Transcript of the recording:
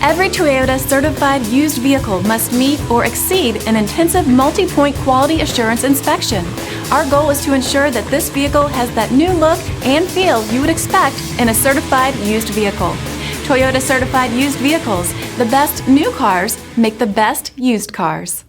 Every Toyota certified used vehicle must meet or exceed an intensive multi-point quality assurance inspection. Our goal is to ensure that this vehicle has that new look and feel you would expect in a certified used vehicle. Toyota certified used vehicles. The best new cars make the best used cars.